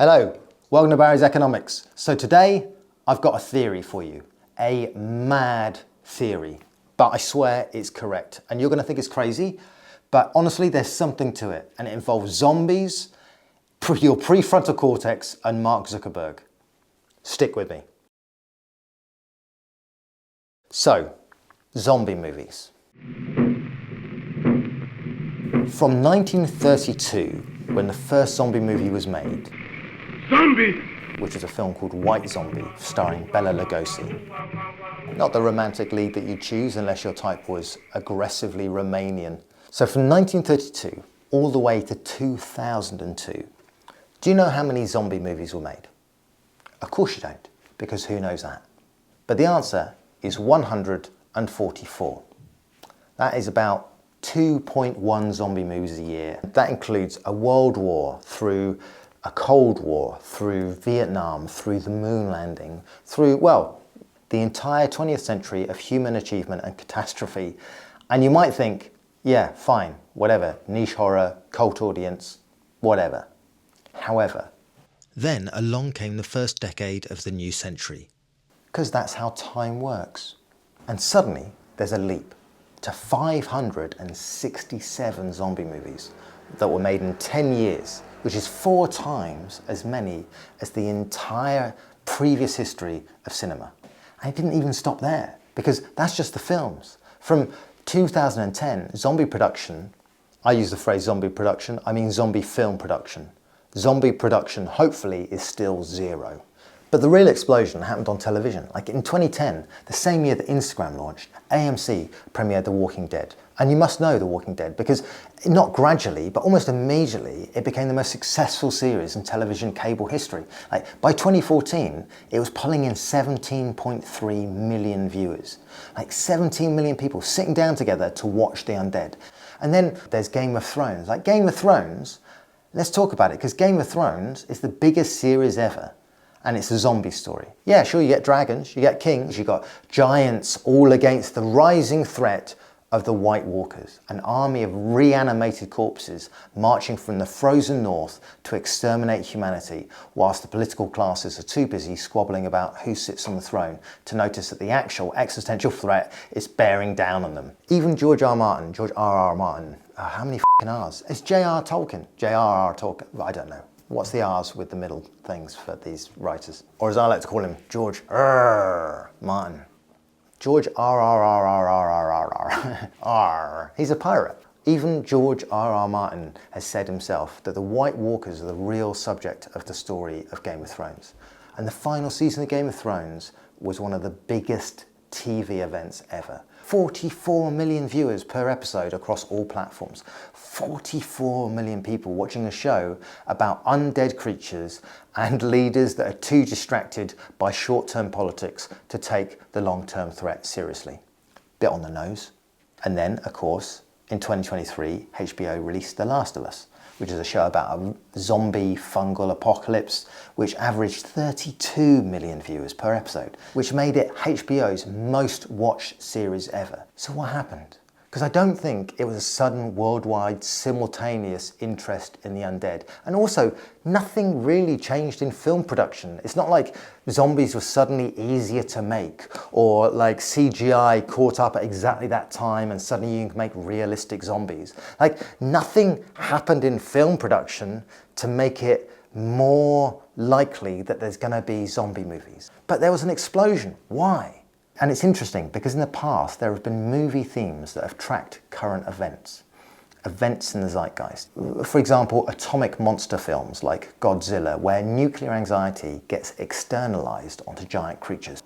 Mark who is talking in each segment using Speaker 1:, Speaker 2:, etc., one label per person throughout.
Speaker 1: Hello, welcome to Barry's Economics. So today I've got a theory for you, a mad theory, but I swear it's correct. And you're gonna think it's crazy, but honestly there's something to it, and it involves zombies, your prefrontal cortex, and Mark Zuckerberg. Stick with me. So, zombie movies. From 1932, when the first zombie movie was made,
Speaker 2: Zombie!
Speaker 1: which is a film called White Zombie, starring Bela Lugosi. Not the romantic lead that you choose unless your type was aggressively Romanian. So from 1932 all the way to 2002, do you know how many zombie movies were made? Of course you don't, because who knows that? But the answer is 144. That is about 2.1 zombie movies a year. That includes a world war, through a Cold War, through Vietnam, through the moon landing, through, well, the entire 20th century of human achievement and catastrophe. And you might think, yeah, fine, whatever, niche horror, cult audience, whatever. However,
Speaker 3: then along came the first decade of the new century.
Speaker 1: Because that's how time works. And suddenly there's a leap to 567 zombie movies that were made in 10 years, which is 4 times as many as the entire previous history of cinema. And it didn't even stop there, because that's just the films. From 2010, zombie production, I use the phrase zombie production, I mean zombie film production. Zombie production, hopefully, is still 0. But the real explosion happened on television. Like in 2010, the same year that Instagram launched, AMC premiered The Walking Dead. And you must know The Walking Dead because not gradually, but almost immediately, it became the most successful series in television cable history. Like by 2014, it was pulling in 17.3 million viewers. Like 17 million people sitting down together to watch The Undead. And then there's Game of Thrones. Like Game of Thrones, let's talk about it, because Game of Thrones is the biggest series ever. And it's a zombie story. Yeah, sure, you get dragons, you get kings, you got giants, all against the rising threat of the White Walkers, an army of reanimated corpses marching from the frozen north to exterminate humanity, whilst the political classes are too busy squabbling about who sits on the throne to notice that the actual existential threat is bearing down on them. Even George R. R. Martin, how many f***ing R's? It's J.R. Tolkien, J.R.R. Tolkien, I don't know. What's the R's with the middle things for these writers? Or as I like to call him, George R. Martin. George R. He's a pirate. Even George R. Martin has said himself that the White Walkers are the real subject of the story of Game of Thrones. And the final season of Game of Thrones was one of the biggest TV events ever. 44 million viewers per episode across all platforms. 44 million people watching a show about undead creatures and leaders that are too distracted by short-term politics to take the long-term threat seriously. Bit on the nose. And then, of course, in 2023, HBO released The Last of Us, which is a show about a zombie fungal apocalypse, which averaged 32 million viewers per episode, which made it HBO's most watched series ever. So what happened? Because I don't think it was a sudden worldwide simultaneous interest in the undead. And also, nothing really changed in film production. It's not like zombies were suddenly easier to make, or like CGI caught up at exactly that time and suddenly you can make realistic zombies. Like nothing happened in film production to make it more likely that there's gonna be zombie movies. But there was an explosion. Why? And it's interesting because in the past there have been movie themes that have tracked current events in the zeitgeist. For example, atomic monster films like Godzilla, where nuclear anxiety gets externalized onto giant creatures.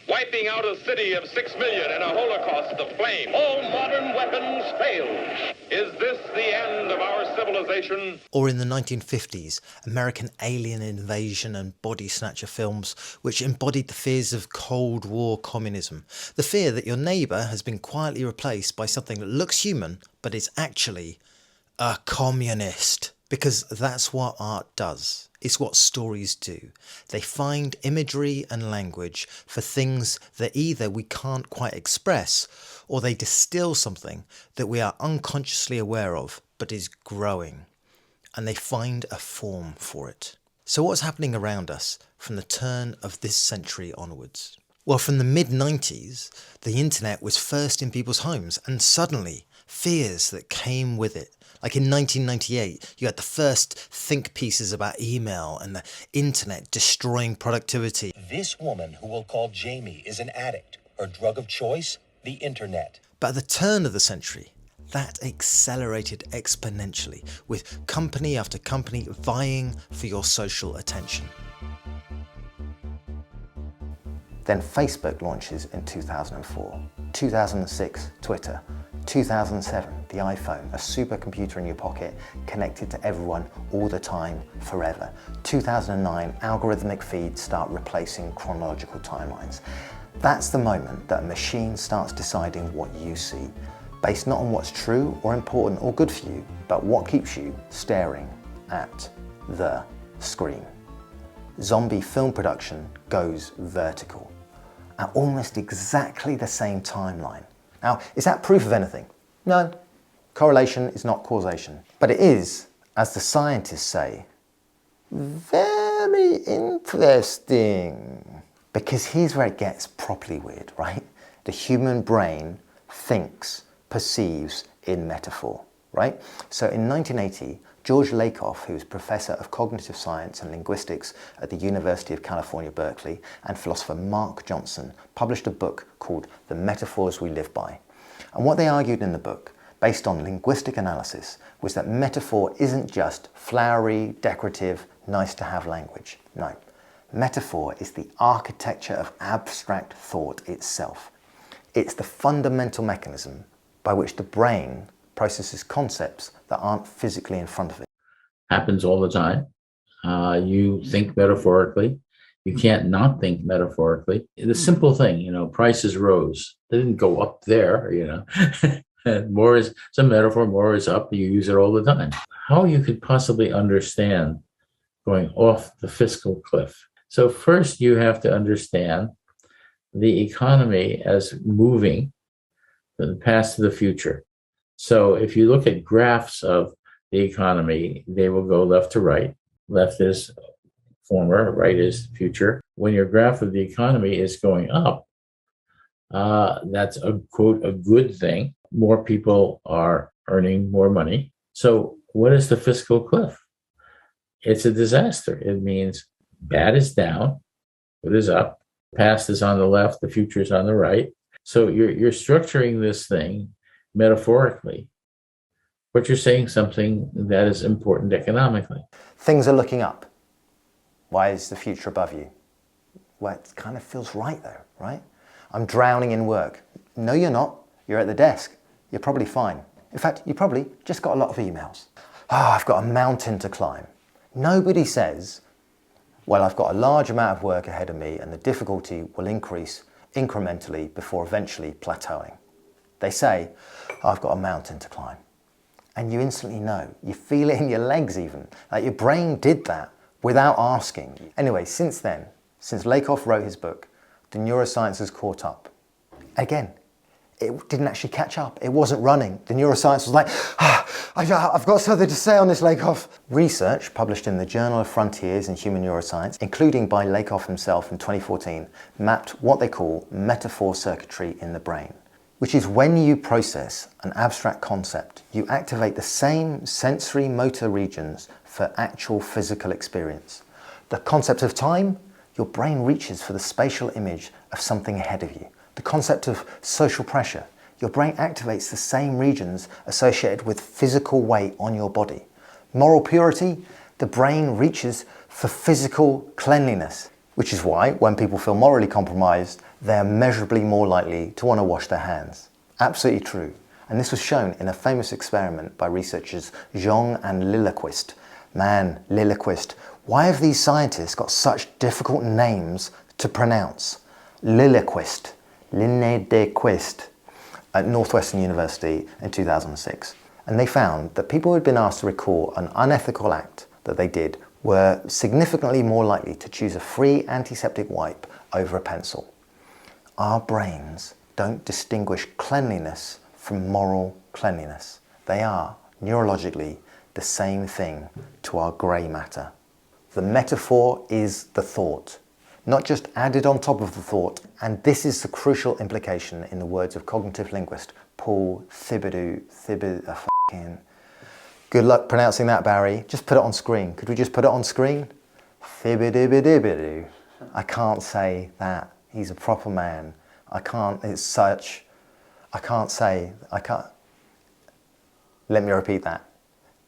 Speaker 2: Wiping out a city of 6 million in a holocaust of flame. All modern weapons failed. Is this the end of our civilization?
Speaker 3: Or in the 1950s, American alien invasion and body snatcher films, which embodied the fears of Cold War communism. The fear that your neighbour has been quietly replaced by something that looks human, but is actually a communist. Because that's what art does. It's what stories do. They find imagery and language for things that either we can't quite express, or they distill something that we are unconsciously aware of, but is growing. And they find a form for it. So what's happening around us from the turn of this century onwards? Well, from the mid-90s, the internet was first in people's homes, and suddenly fears that came with it. Like in 1998, you had the first think pieces about email and the internet destroying productivity.
Speaker 4: This woman who we'll call Jamie is an addict. Her drug of choice, the internet.
Speaker 3: But at the turn of the century, that accelerated exponentially, with company after company vying for your social attention.
Speaker 1: Then Facebook launches in 2004, 2006, Twitter, 2007, the iPhone, a supercomputer in your pocket, connected to everyone all the time, forever. 2009, algorithmic feeds start replacing chronological timelines. That's the moment that a machine starts deciding what you see, based not on what's true or important or good for you, but what keeps you staring at the screen. Zombie film production goes vertical at almost exactly the same timeline. Now, is that proof of anything? No. Correlation is not causation. But it is, as the scientists say, very interesting. Because here's where it gets properly weird, right? The human brain thinks, perceives in metaphor, right? So in 1980, George Lakoff, who was professor of cognitive science and linguistics at the University of California, Berkeley, and philosopher Mark Johnson, published a book called The Metaphors We Live By. And what they argued in the book, based on linguistic analysis, was that metaphor isn't just flowery, decorative, nice-to-have language. No. Metaphor is the architecture of abstract thought itself. It's the fundamental mechanism by which the brain processes concepts that aren't physically in front of it.
Speaker 5: Happens all the time. You think metaphorically. You can't not think metaphorically. The simple thing, prices rose. They didn't go up there, And more is, it's a metaphor, more is up. You use it all the time. How you could possibly understand going off the fiscal cliff. So first you have to understand the economy as moving from the past to the future. So if you look at graphs of the economy, they will go left to right. Left is former, right is future. When your graph of the economy is going up, that's a quote, a good thing. More people are earning more money. So what is the fiscal cliff? It's a disaster. It means bad is down, good is up, past is on the left, the future is on the right. So you're structuring this thing metaphorically, but you're saying something that is important economically.
Speaker 1: Things are looking up. Why is the future above you? Well, it kind of feels right though, right? I'm drowning in work. No, you're not. You're at the desk. You're probably fine. In fact, you probably just got a lot of emails. I've got a mountain to climb. Nobody says, well, I've got a large amount of work ahead of me and the difficulty will increase incrementally before eventually plateauing. They say, I've got a mountain to climb. And you instantly know. You feel it in your legs even. Like your brain did that without asking. Anyway, since then, since Lakoff wrote his book, the neuroscience has caught up. Again, it didn't actually catch up. It wasn't running. The neuroscience was like, I've got something to say on this, Lakoff. Research published in the Journal of Frontiers in Human Neuroscience, including by Lakoff himself in 2014, mapped what they call metaphor circuitry in the brain, which is when you process an abstract concept, you activate the same sensory motor regions for actual physical experience. The concept of time, your brain reaches for the spatial image of something ahead of you. The concept of social pressure, your brain activates the same regions associated with physical weight on your body. Moral purity, the brain reaches for physical cleanliness, which is why when people feel morally compromised, they're measurably more likely to want to wash their hands. Absolutely true. And this was shown in a famous experiment by researchers Zhong and Lillekvist. Man, Lillekvist, why have these scientists got such difficult names to pronounce? Lillekvist, Linné at Northwestern University in 2006. And they found that people who had been asked to recall an unethical act that they did were significantly more likely to choose a free antiseptic wipe over a pencil. Our brains don't distinguish cleanliness from moral cleanliness. They are, neurologically, the same thing to our grey matter. The metaphor is the thought, not just added on top of the thought. And this is the crucial implication in the words of cognitive linguist Paul Thibodeau. Good luck pronouncing that, Barry. Just put it on screen. Could we just put it on screen? Thibodeau. I can't say that. He's a proper man. I can't say. Let me repeat that.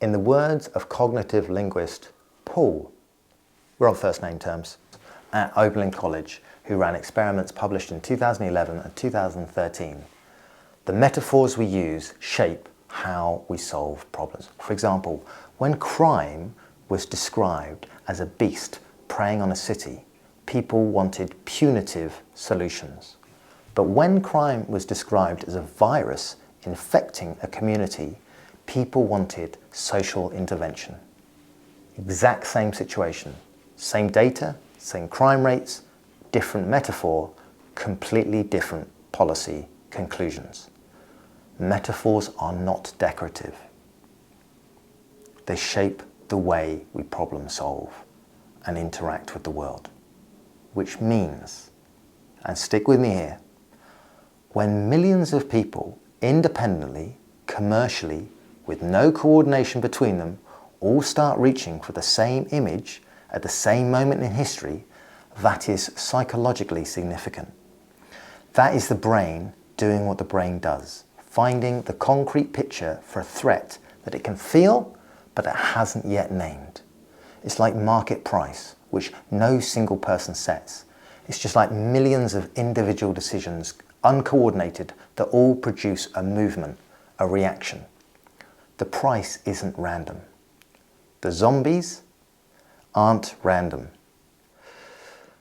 Speaker 1: In the words of cognitive linguist Paul, we're on first name terms, at Oberlin College, who ran experiments published in 2011 and 2013, the metaphors we use shape how we solve problems. For example, when crime was described as a beast preying on a city, people wanted punitive solutions. But when crime was described as a virus infecting a community, people wanted social intervention. Exact same situation, same data, same crime rates, different metaphor, completely different policy conclusions. Metaphors are not decorative. They shape the way we problem solve and interact with the world. Which means, and stick with me here, when millions of people independently, commercially, with no coordination between them, all start reaching for the same image at the same moment in history, that is psychologically significant. That is the brain doing what the brain does, finding the concrete picture for a threat that it can feel, but it hasn't yet named. It's like market price, which no single person sets. It's just like millions of individual decisions, uncoordinated, that all produce a movement, a reaction. The price isn't random. The zombies aren't random.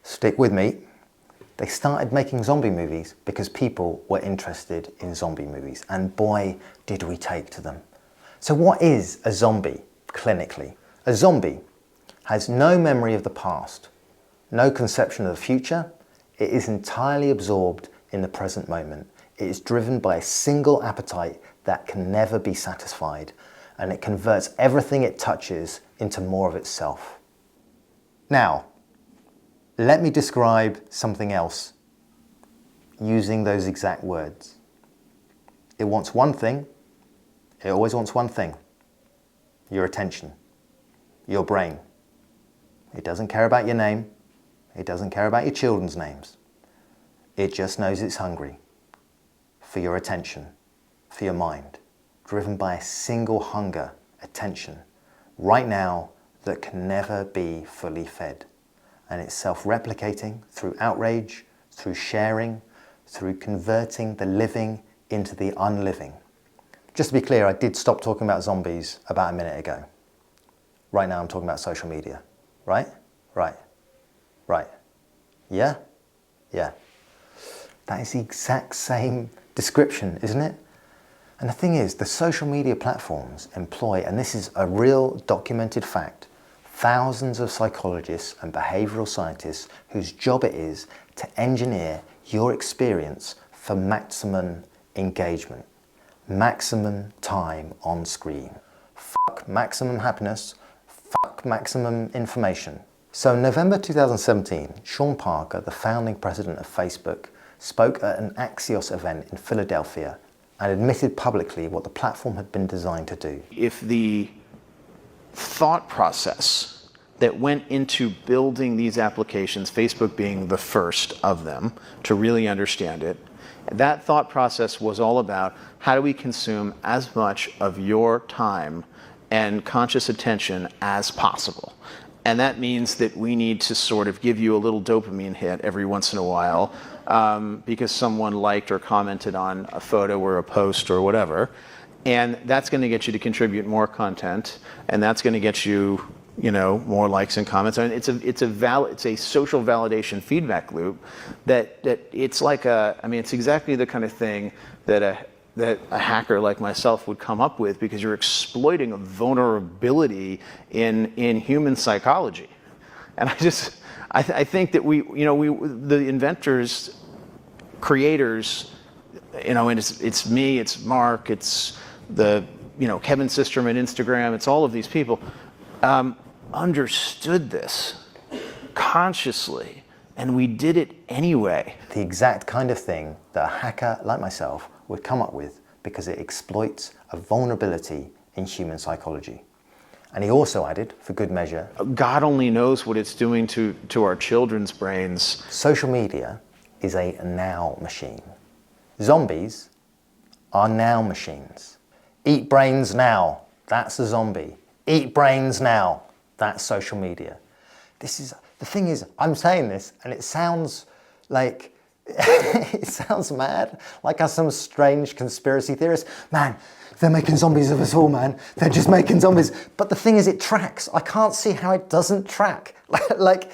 Speaker 1: Stick with me. They started making zombie movies because people were interested in zombie movies, and boy, did we take to them. So what is a zombie clinically? A zombie has no memory of the past, no conception of the future. It is entirely absorbed in the present moment. It is driven by a single appetite that can never be satisfied, and it converts everything it touches into more of itself. Now, let me describe something else using those exact words. It wants one thing. It always wants one thing. Your attention, your brain. It doesn't care about your name. It doesn't care about your children's names. It just knows it's hungry for your attention, for your mind, driven by a single hunger, attention, right now, that can never be fully fed. And it's self-replicating through outrage, through sharing, through converting the living into the unliving. Just to be clear, I did stop talking about zombies about a minute ago. Right now I'm talking about social media. Right? Right. Right. Yeah? Yeah. That is the exact same description, isn't it? And the thing is, the social media platforms employ, and this is a real documented fact, thousands of psychologists and behavioural scientists whose job it is to engineer your experience for maximum engagement, maximum time on screen. Fuck maximum happiness, fuck maximum information. So in November 2017, Sean Parker, the founding president of Facebook, spoke at an Axios event in Philadelphia and admitted publicly what the platform had been designed to do.
Speaker 6: If the thought process that went into building these applications, Facebook being the first of them to really understand it, that thought process was all about how do we consume as much of your time and conscious attention as possible. And that means that we need to sort of give you a little dopamine hit every once in a while because someone liked or commented on a photo or a post or whatever. And that's going to get you to contribute more content, and that's going to get you, more likes and comments. I mean, it's a social validation feedback loop that it's like it's exactly the kind of thing that a hacker like myself would come up with, because you're exploiting a vulnerability in human psychology. And I think that the inventors, creators, and it's me, it's Mark, it's the Kevin Systrom at Instagram, it's all of these people. understood this consciously, and we did it anyway.
Speaker 1: The exact kind of thing that a hacker like myself would come up with because it exploits a vulnerability in human psychology. And he also added, for good measure,
Speaker 6: God only knows what it's doing to our children's brains.
Speaker 1: social media is a now machine. Zombies are now machines. Eat brains now, that's a zombie. Eat brains now, that's social media. The thing is, I'm saying this and it sounds like, it sounds mad, like I'm some strange conspiracy theorist. Man, they're making zombies of us all, man. They're just making zombies. But the thing is, it tracks. I can't see how it doesn't track. Like,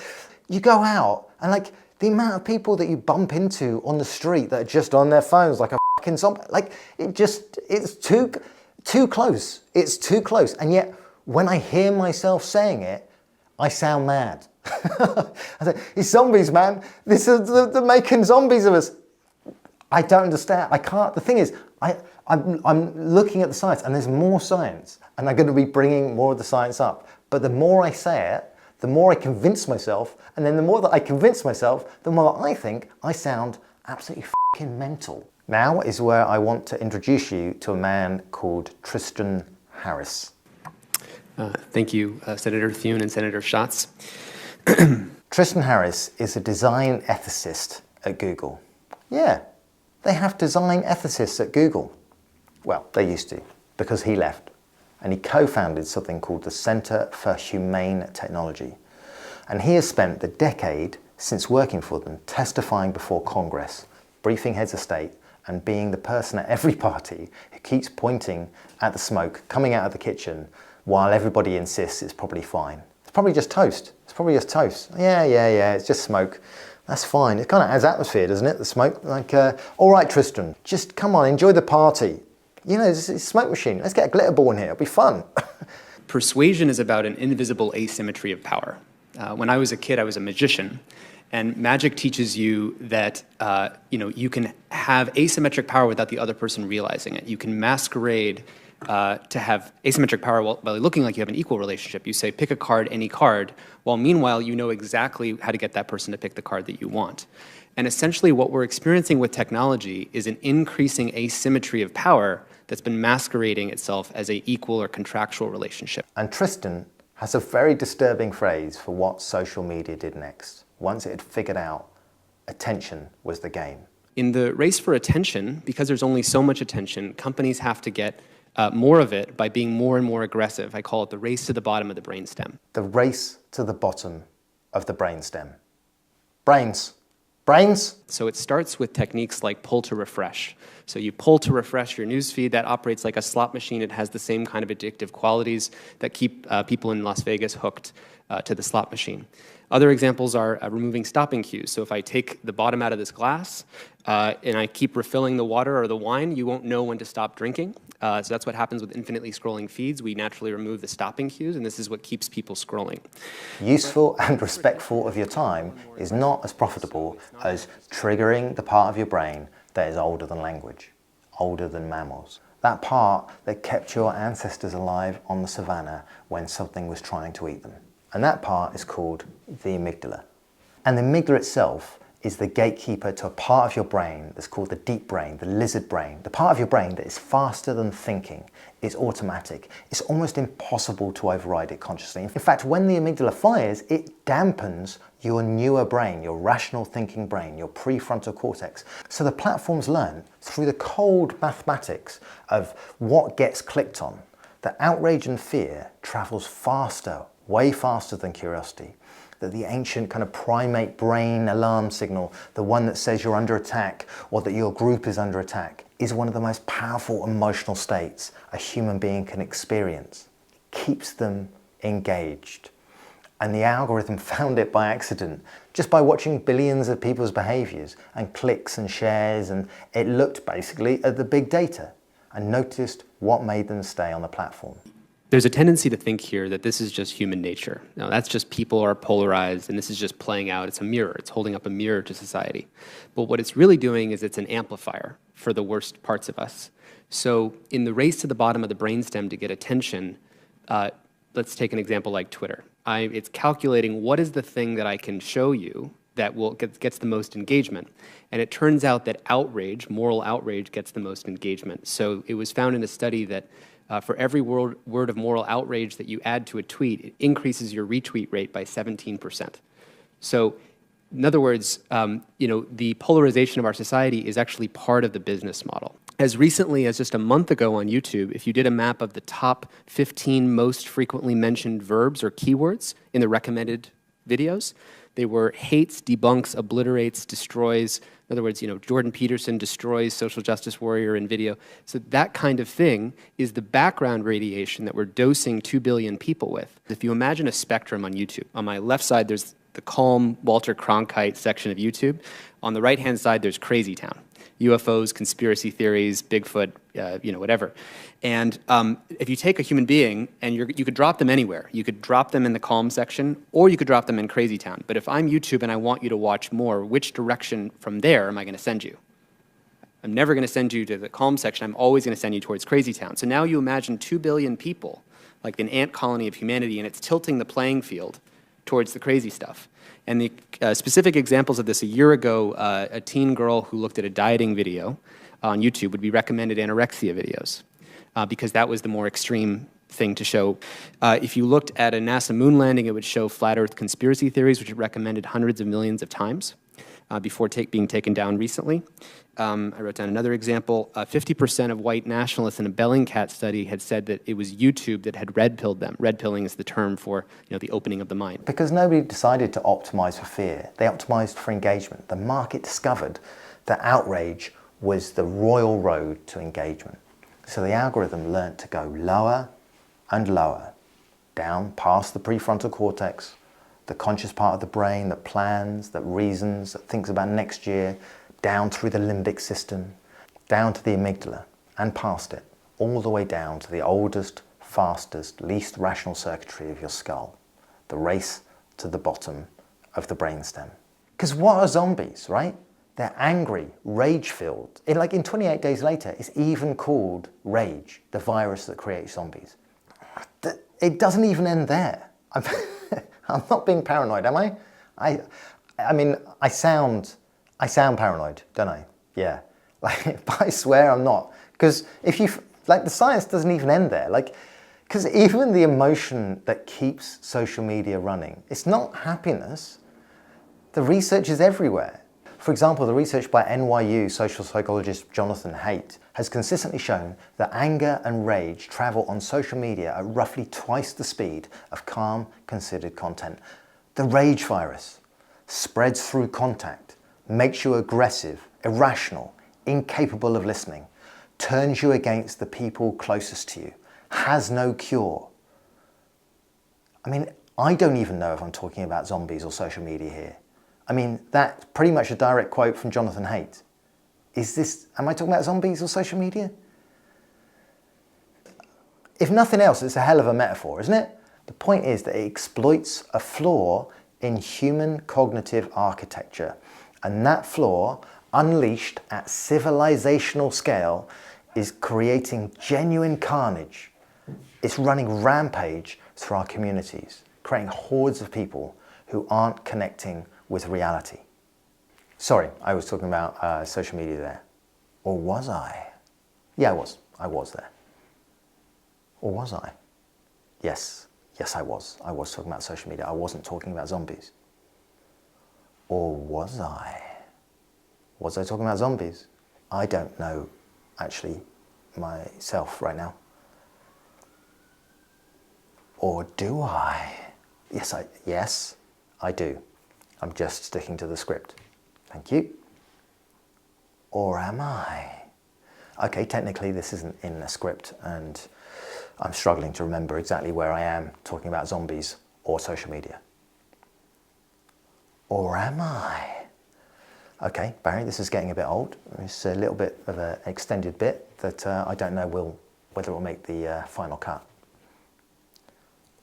Speaker 1: you go out and like, the amount of people that you bump into on the street that are just on their phones like a fucking zombie, like, it's too close. It's too close. And yet, when I hear myself saying it, I sound mad. I say, it's zombies, man. They're making zombies of us. I don't understand. I can't. The thing is, I'm looking at the science, and there's more science, and I'm going to be bringing more of the science up. But the more I say it, the more I convince myself, and then the more that I convince myself, the more I think I sound absolutely fucking mental. Now is where I want to introduce you to a man called Tristan Harris.
Speaker 7: Thank you, Senator Thune and Senator Schatz.
Speaker 1: Tristan Harris is a design ethicist at Google. Yeah, they have design ethicists at Google. Well, they used to, because he left. And he co-founded something called the Center for Humane Technology. And he has spent the decade since working for them, testifying before Congress, briefing heads of state, and being the person at every party who keeps pointing at the smoke coming out of the kitchen while everybody insists it's probably fine. It's probably just toast. It's probably just toast. Yeah, it's just smoke. That's fine. It kind of adds atmosphere, doesn't it, the smoke? Like, all right, Tristan, just come on, enjoy the party. You know, it's a smoke machine. Let's get a glitter ball in here. It'll be fun.
Speaker 7: Persuasion is about an invisible asymmetry of power. When I was a kid, I was a magician. And magic teaches you that you can have asymmetric power without the other person realizing it. You can masquerade to have asymmetric power while looking like you have an equal relationship. You say, pick a card, any card, while meanwhile you know exactly how to get that person to pick the card that you want. And essentially what we're experiencing with technology is an increasing asymmetry of power that's been masquerading itself as an equal or contractual relationship.
Speaker 1: And Tristan has a very disturbing phrase for what social media did next. Once it had figured out attention was the game.
Speaker 7: In the race for attention, because there's only so much attention, companies have to get more of it by being more and more aggressive. I call it the race to the bottom of the brainstem.
Speaker 1: The race to the bottom of the brainstem. Brains.
Speaker 7: So it starts with techniques like pull to refresh. So you pull to refresh your newsfeed. That operates like a slot machine. It has the same kind of addictive qualities that keep people in Las Vegas hooked to the slot machine. Other examples are removing stopping cues. So if I take the bottom out of this glass and I keep refilling the water or the wine, you won't know when to stop drinking. So that's what happens with infinitely scrolling feeds. We naturally remove the stopping cues, and this is what keeps people scrolling.
Speaker 1: Useful and respectful of your time is not as profitable as triggering the part of your brain that is older than language, older than mammals. That part that kept your ancestors alive on the savannah when something was trying to eat them. And that part is called the amygdala. And the amygdala itself is the gatekeeper to a part of your brain that's called the deep brain, the lizard brain, the part of your brain that is faster than thinking. It's automatic. It's almost impossible to override it consciously. In fact, when the amygdala fires, it dampens your newer brain, your rational thinking brain, your prefrontal cortex. So the platforms learn through the cold mathematics of what gets clicked on, that outrage and fear travels faster, way faster than curiosity. That the ancient kind of primate brain alarm signal, the one that says you're under attack or that your group is under attack, is one of the most powerful emotional states a human being can experience. Keeps them engaged. And the algorithm found it by accident, just by watching billions of people's behaviors and clicks and shares, and it looked basically at the big data and noticed what made them stay on the platform.
Speaker 7: There's a tendency to think here that this is just human nature. No, that's just people are polarized and this is just playing out. It's a mirror. It's holding up a mirror to society. But what it's really doing is it's an amplifier for the worst parts of us. So in the race to the bottom of the brainstem to get attention, let's take an example like Twitter. It's calculating what is the thing that I can show you that gets the most engagement. And it turns out that outrage, moral outrage, gets the most engagement. So it was found in a study that for every word of moral outrage that you add to a tweet, it increases your retweet rate by 17%. So in other words, the polarization of our society is actually part of the business model. As recently as just a month ago on YouTube, if you did a map of the top 15 most frequently mentioned verbs or keywords in the recommended videos, they were hates, debunks, obliterates, destroys. In other words, Jordan Peterson destroys social justice warrior in video. So that kind of thing is the background radiation that we're dosing 2 billion people with. If you imagine a spectrum on YouTube, on my left side, there's the calm Walter Cronkite section of YouTube. On the right-hand side, there's Crazy Town. UFOs, conspiracy theories, Bigfoot, whatever. And if you take a human being and you could drop them anywhere. You could drop them in the calm section, or you could drop them in Crazy Town. But if I'm YouTube and I want you to watch more, which direction from there am I going to send you? I'm never going to send you to the calm section. I'm always going to send you towards Crazy Town. So now you imagine 2 billion people, like an ant colony of humanity, and it's tilting the playing field towards the crazy stuff. And the specific examples of this, a year ago, a teen girl who looked at a dieting video on YouTube would be recommended anorexia videos because that was the more extreme thing to show. If you looked at a NASA moon landing, it would show flat Earth conspiracy theories, which it recommended hundreds of millions of times before being taken down recently. I wrote down another example. 50% of white nationalists in a Bellingcat study had said that it was YouTube that had red-pilled them. Red-pilling is the term for the opening of the mind.
Speaker 1: Because nobody decided to optimize for fear. They optimized for engagement. The market discovered that outrage was the royal road to engagement. So the algorithm learned to go lower and lower, down past the prefrontal cortex, the conscious part of the brain that plans, that reasons, that thinks about next year, down through the limbic system, down to the amygdala, and past it, all the way down to the oldest, fastest, least rational circuitry of your skull, the race to the bottom of the brainstem. Because what are zombies, right? They're angry, rage-filled. In 28 Days Later, it's even called rage, the virus that creates zombies. It doesn't even end there. I'm not being paranoid, am I? I sound paranoid, don't I? Yeah. But I swear I'm not. Because the science doesn't even end there. Because even the emotion that keeps social media running, it's not happiness. The research is everywhere. For example, the research by NYU social psychologist Jonathan Haidt has consistently shown that anger and rage travel on social media at roughly twice the speed of calm, considered content. The rage virus spreads through contact, makes you aggressive, irrational, incapable of listening, turns you against the people closest to you, has no cure. I don't even know if I'm talking about zombies or social media here. That's pretty much a direct quote from Jonathan Haidt. Am I talking about zombies or social media? If nothing else, it's a hell of a metaphor, isn't it? The point is that it exploits a flaw in human cognitive architecture. And that flaw, unleashed at civilizational scale, is creating genuine carnage. It's running rampage through our communities, creating hordes of people who aren't connecting with reality. Sorry, I was talking about social media there. Or was I? Yeah, I was. I was there. Or was I? Yes, I was. I was talking about social media. I wasn't talking about zombies. Or was I? Was I talking about zombies? I don't know, actually, myself right now. Or do I? Yes, I do. I'm just sticking to the script. Thank you. Or am I? Okay, technically this isn't in the script and I'm struggling to remember exactly where I am talking about zombies or social media. Or am I? Okay, Barry, this is getting a bit old. It's a little bit of an extended bit that I don't know whether it will make the final cut.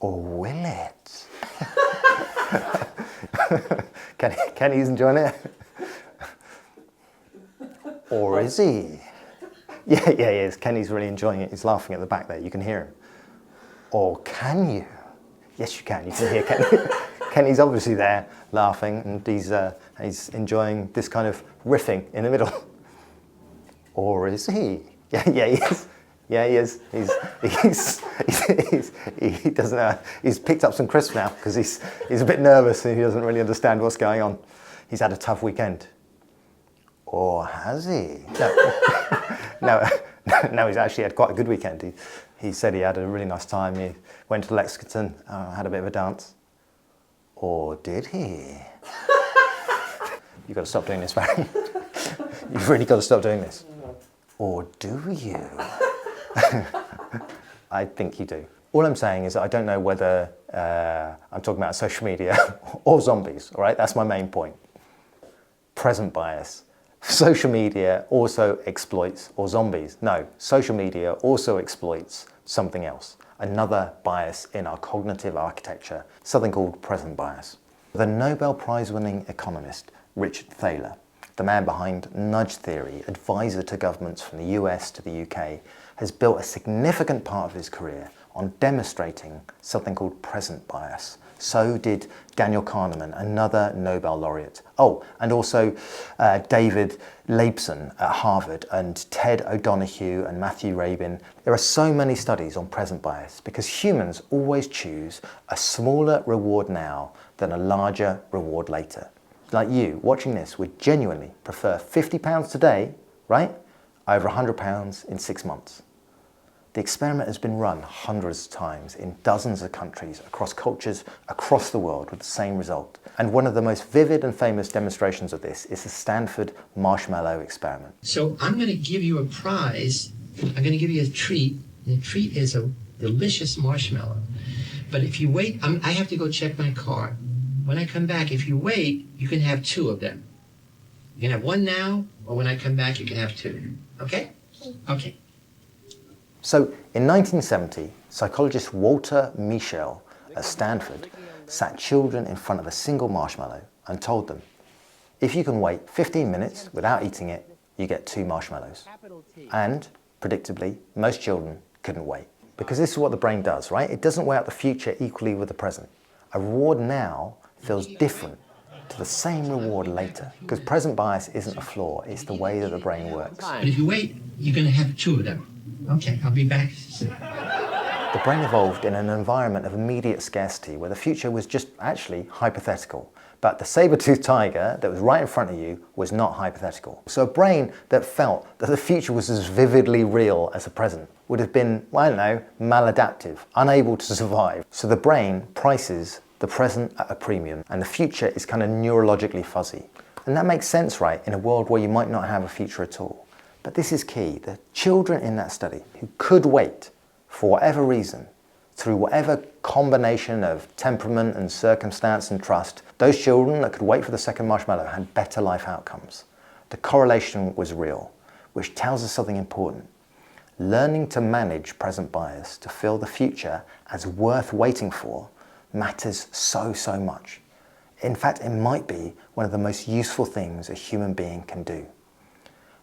Speaker 1: Or will it? Kenny's enjoying it. Or is he? Yeah, he is. Kenny's really enjoying it. He's laughing at the back there. You can hear him. Or can you? Yes, you can. You can hear Kenny. Kenny's obviously there laughing, and he's enjoying this kind of riffing in the middle. Or is he? Yeah, he is. Yeah, he is. He doesn't know. He's picked up some crisps now because he's a bit nervous and he doesn't really understand what's going on. He's had a tough weekend. Or has he? No, he's actually had quite a good weekend. He said he had a really nice time. He went to Lexington, had a bit of a dance. Or did he? You've got to stop doing this, Barry. You've really got to stop doing this. Or do you? I think you do. All I'm saying is that I don't know whether I'm talking about social media or zombies, all right? That's my main point. Present bias. Social media also exploits, or zombies. No, social media also exploits something else. Another bias in our cognitive architecture, something called present bias. The Nobel Prize-winning economist, Richard Thaler, the man behind nudge theory, advisor to governments from the US to the UK, has built a significant part of his career on demonstrating something called present bias. So did Daniel Kahneman, another Nobel laureate. Oh, and also David Leibson at Harvard, and Ted O'Donoghue and Matthew Rabin. There are so many studies on present bias because humans always choose a smaller reward now than a larger reward later. Like you, watching this, would genuinely prefer £50 today, right, over £100 in 6 months. The experiment has been run hundreds of times in dozens of countries across cultures across the world with the same result. And one of the most vivid and famous demonstrations of this is the Stanford marshmallow experiment.
Speaker 8: So I'm going to give you a prize. I'm going to give you a treat. And the treat is a delicious marshmallow. But if you wait, I have to go check my car. When I come back, if you wait, you can have 2 of them. You can have 1 now, or when I come back, you can have 2. Okay? Okay.
Speaker 1: So in 1970, psychologist Walter Mischel at Stanford sat children in front of a single marshmallow and told them, if you can wait 15 minutes without eating it, you get 2 marshmallows. And, predictably, most children couldn't wait. Because this is what the brain does, right? It doesn't weigh out the future equally with the present. A reward now feels different to the same reward later. Because present bias isn't a flaw, it's the way that the brain works.
Speaker 8: But if you wait, you're going to have 2 of them. Okay, I'll be back.
Speaker 1: The brain evolved in an environment of immediate scarcity where the future was just actually hypothetical. But the saber-toothed tiger that was right in front of you was not hypothetical. So a brain that felt that the future was as vividly real as the present would have been, well, I don't know, maladaptive, unable to survive. So the brain prices the present at a premium and the future is kind of neurologically fuzzy. And that makes sense, right, in a world where you might not have a future at all. But this is key. The children in that study who could wait for whatever reason, through whatever combination of temperament and circumstance and trust, those children that could wait for the second marshmallow had better life outcomes. The correlation was real, which tells us something important. Learning to manage present bias to feel the future as worth waiting for matters so much. In fact, it might be one of the most useful things a human being can do.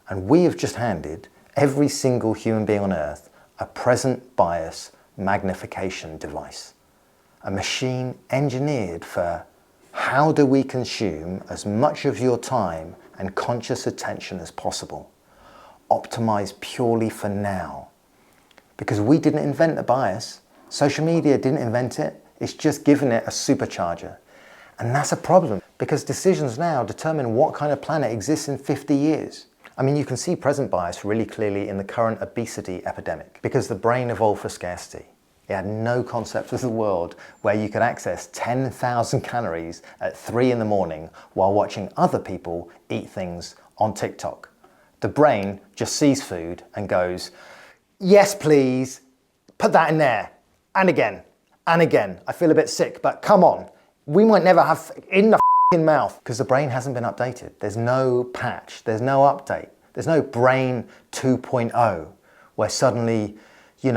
Speaker 1: And we have just handed every single human being on Earth a present bias magnification device. A machine engineered for how do we consume as much of your time and conscious attention as possible. Optimized purely for now. Because we didn't invent the bias. Social media didn't invent it. It's just given it a supercharger. And that's a problem because decisions now determine what kind of planet exists in 50 years. I mean, you can see present bias really clearly in the current obesity epidemic because the brain evolved for scarcity. It had no concept of the world where you could access 10,000 calories at 3 in the morning while watching other people eat things on TikTok. The brain just sees food and goes, yes, please, put that in there. And again, and again. I feel a bit sick, but come on. We might never have in the mouth because the brain hasn't been updated. There's no patch, there's no update. There's no brain 2.0 where suddenly, you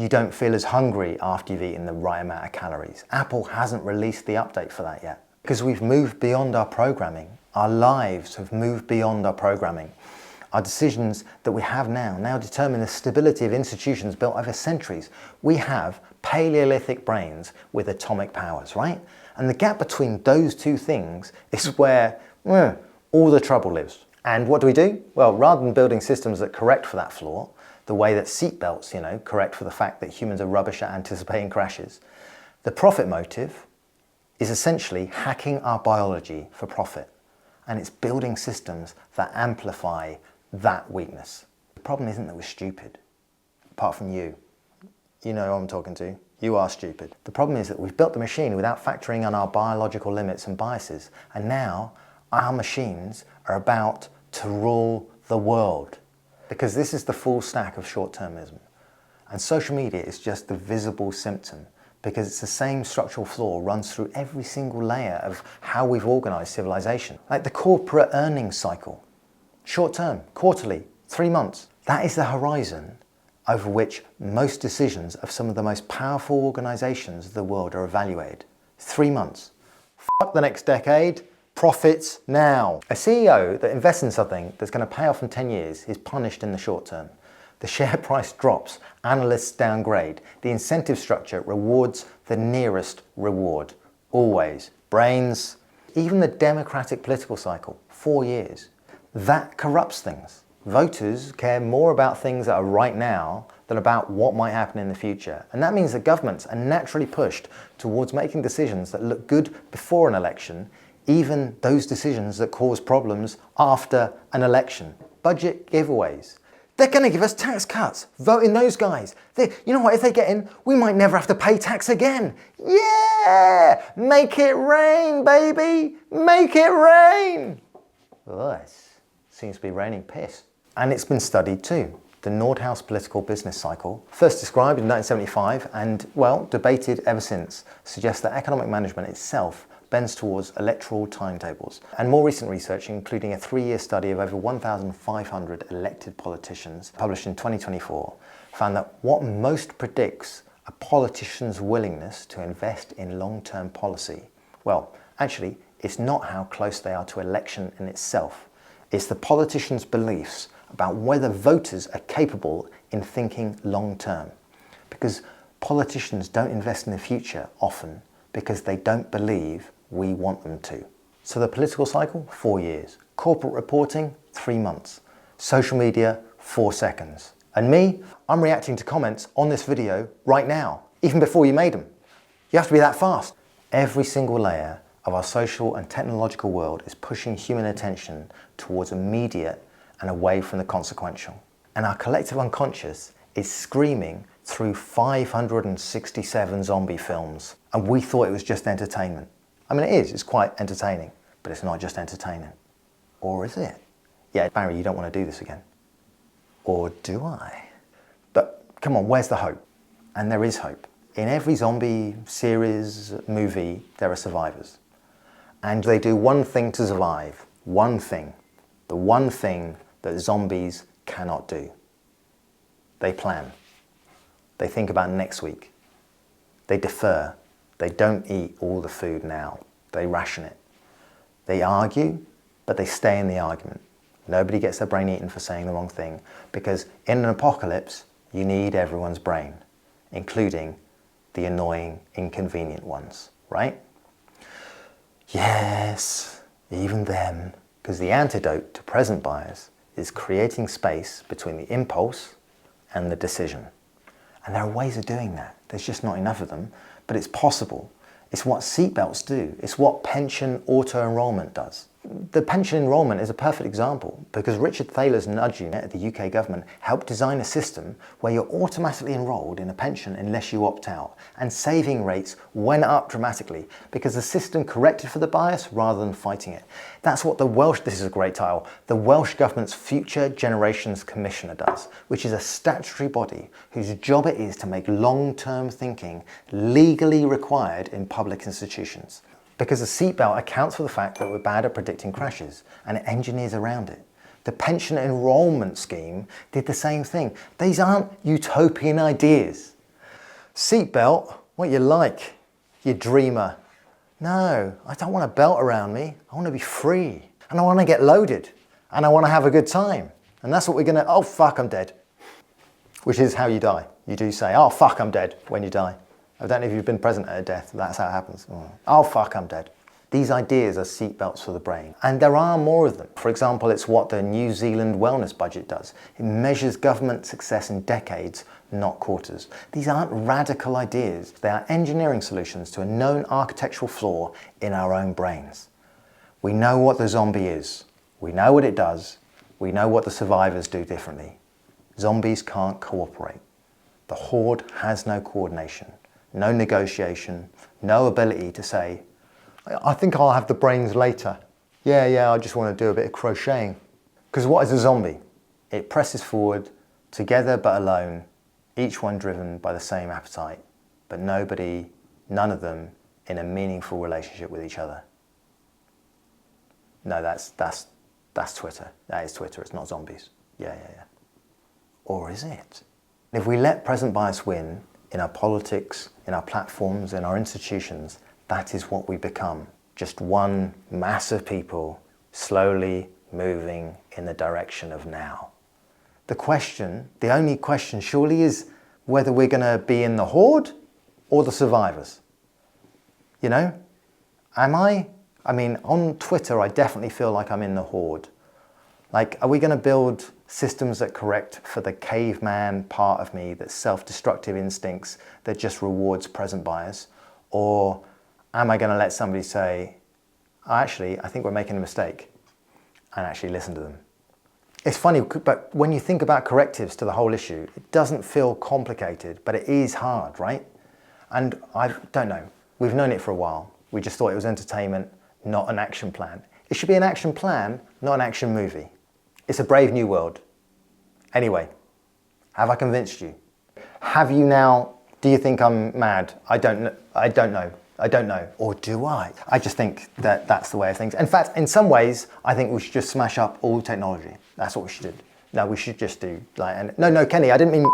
Speaker 1: don't feel as hungry after you've eaten the right amount of calories. Apple hasn't released the update for that yet because we've moved beyond our programming. Our lives have moved beyond our programming. Our decisions that we have now determine the stability of institutions built over centuries. We have Paleolithic brains with atomic powers, right? And the gap between those two things is where all the trouble lives. And what do? Well, rather than building systems that correct for that flaw, the way that seatbelts, correct for the fact that humans are rubbish at anticipating crashes, the profit motive is essentially hacking our biology for profit. And it's building systems that amplify that weakness. The problem isn't that we're stupid, apart from you. You know who I'm talking to. You are stupid. The problem is that we've built the machine without factoring in our biological limits and biases. And now our machines are about to rule the world. Because this is the full stack of short-termism. And social media is just the visible symptom, because it's the same structural flaw runs through every single layer of how we've organized civilization. Like the corporate earnings cycle. Short term, quarterly, 3 months. That is the horizon over which most decisions of some of the most powerful organizations of the world are evaluated. 3 months. Fuck the next decade. Profits now. A CEO that invests in something that's going to pay off in 10 years is punished in the short term. The share price drops, analysts downgrade. The incentive structure rewards the nearest reward. Always. Brains. Even the democratic political cycle, 4 years. That corrupts things. Voters care more about things that are right now than about what might happen in the future. And that means that governments are naturally pushed towards making decisions that look good before an election, even those decisions that cause problems after an election. Budget giveaways. They're going to give us tax cuts. Vote in those guys. You know what, if they get in, we might never have to pay tax again. Yeah! Make it rain, baby! Make it rain! Oh, it seems to be raining piss. And it's been studied too. The Nordhaus political business cycle, first described in 1975 and, well, debated ever since, suggests that economic management itself bends towards electoral timetables. And more recent research, including a 3-year study of over 1,500 elected politicians, published in 2024, found that what most predicts a politician's willingness to invest in long-term policy, well, actually, it's not how close they are to election in itself. It's the politician's beliefs about whether voters are capable in thinking long-term. Because politicians don't invest in the future often because they don't believe we want them to. So the political cycle, 4 years. Corporate reporting, 3 months. Social media, 4 seconds. And me, I'm reacting to comments on this video right now, even before you made them. You have to be that fast. Every single layer of our social and technological world is pushing human attention towards immediate and away from the consequential. And our collective unconscious is screaming through 567 zombie films. And we thought it was just entertainment. I mean, it's quite entertaining, but it's not just entertaining. Or is it? Yeah, Barry, you don't want to do this again. Or do I? But come on, where's the hope? And there is hope. In every zombie series, movie, there are survivors. And they do one thing to survive. One thing. The one thing that zombies cannot do. They plan. They think about next week. They defer. They don't eat all the food now. They ration it. They argue, but they stay in the argument. Nobody gets their brain eaten for saying the wrong thing, because in an apocalypse, you need everyone's brain, including the annoying, inconvenient ones, right? Yes, even them, because the antidote to present bias is creating space between the impulse and the decision. And there are ways of doing that. There's just not enough of them, but it's possible. It's what seatbelts do. It's what pension auto-enrollment does. The pension enrolment is a perfect example because Richard Thaler's nudge unit at the UK government helped design a system where you're automatically enrolled in a pension unless you opt out, and saving rates went up dramatically because the system corrected for the bias rather than fighting it. That's what this is a great title, the Welsh Government's Future Generations Commissioner does, which is a statutory body whose job it is to make long-term thinking legally required in public institutions. Because the seatbelt accounts for the fact that we're bad at predicting crashes and it engineers around it. The pension enrolment scheme did the same thing. These aren't utopian ideas. Seatbelt, what you like, you dreamer. No, I don't want a belt around me. I want to be free and I want to get loaded and I want to have a good time. And that's what we're gonna, oh fuck, I'm dead. Which is how you die. You do say, oh fuck, I'm dead when you die. I don't know if you've been present at a death, that's how it happens. Oh fuck, I'm dead. These ideas are seatbelts for the brain. And there are more of them. For example, it's what the New Zealand wellness budget does. It measures government success in decades, not quarters. These aren't radical ideas. They are engineering solutions to a known architectural flaw in our own brains. We know what the zombie is. We know what it does. We know what the survivors do differently. Zombies can't cooperate. The horde has no coordination, no negotiation, no ability to say, I think I'll have the brains later. Yeah, I just want to do a bit of crocheting. Because what is a zombie? It presses forward, together but alone, each one driven by the same appetite, but none of them in a meaningful relationship with each other. No, that's Twitter. That is Twitter, it's not zombies. Yeah. Or is it? If we let present bias win in our politics, in our platforms, in our institutions, that is what we become. Just one mass of people slowly moving in the direction of now. The only question surely is whether we're going to be in the horde or the survivors. You know? I mean, on Twitter, I definitely feel like I'm in the horde. Like, are we going to build systems that correct for the caveman part of me, that's self-destructive instincts, that just rewards present bias? Or am I going to let somebody say, actually, I think we're making a mistake, and actually listen to them? It's funny, but when you think about correctives to the whole issue, it doesn't feel complicated, but it is hard, right? And I don't know, we've known it for a while. We just thought it was entertainment, not an action plan. It should be an action plan, not an action movie. It's a brave new world. Anyway, have I convinced you? Have you now, do you think I'm mad? I don't know. Or do I? I just think that that's the way of things. In fact, in some ways, I think we should just smash up all technology. That's what we should do. No, we should just do no, Kenny, I didn't mean